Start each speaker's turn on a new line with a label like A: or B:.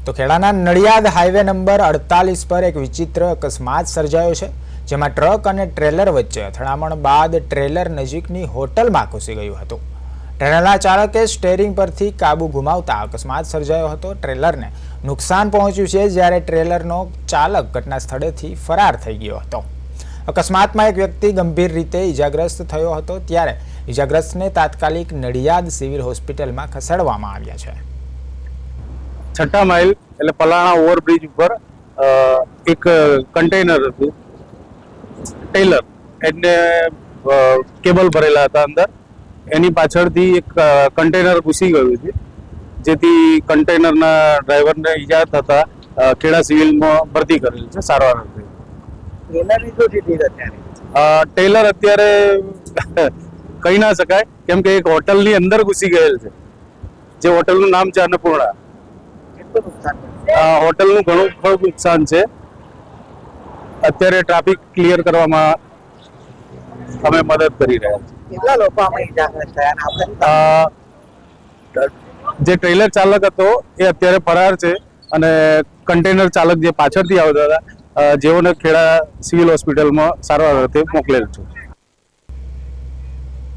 A: તો ખેડાના Nadiad highway number 48 પર એક વિચિત્ર અકસ્માત સર્જાયો છે, જેમાં ટ્રક અને ટ્રેલર વચ્ચે અથડામણ બાદ ટ્રેલર નજીકની હોટલમાં ઘૂસી ગયું હતું। ટ્રેલરના ચાલકે સ્ટીયરિંગ પરથી કાબુ ગુમાવતા અકસ્માત સર્જાયો હતો। ટ્રેલરને નુકસાન પહોંચ્યું છે, જ્યારે ટ્રેલરનો ચાલક ઘટના સ્થળેથી ફરાર થઈ ગયો હતો। અકસ્માતમાં એક વ્યક્તિ ગંભીર રીતે ઈજાગ્રસ્ત થયો હતો, ત્યારે ઈજાગ્રસ્તને તાત્કાલિક નડિયાદ સિવિલ હોસ્પિટલમાં ખસેડવામાં આવ્યા છે।
B: छठा माइल એટલે પલાણા ઓવરબ્રિજ ઉપર એક કન્ટેનર હતું, ટેલર એટલે કેબલ ભરેલા હતા અંદર, એની પાછળથી એક કન્ટેનર ઘૂસી ગયું છે, જેથી કન્ટેનરના ડ્રાઈવરને ઈજા થતા ખેડા સિવિલમાં ભરતી કરેલ છે સારવાર અર્થે। ટેલર અત્યારે કહી ના શકાય, કેમ કે એક હોટલની અંદર ઘૂસી ગયેલ છે, જે હોટલનું નામ છે અન્નપૂર્ણા। હોટલનું ઘણું નુકસાન છે। અત્યારે ટ્રાફિક ક્લિયર કરવામાં અમે મદદ કરી રહ્યા છીએ। જે ટ્રેલર ચાલક હતો એ અત્યારે ફરાર છે, અને કન્ટેનર ચાલક જે પાછળથી આવતા હતા, જેઓને ખેડા સિવિલ હોસ્પિટલમાં સારવાર અર્થે મોકલેલ છે।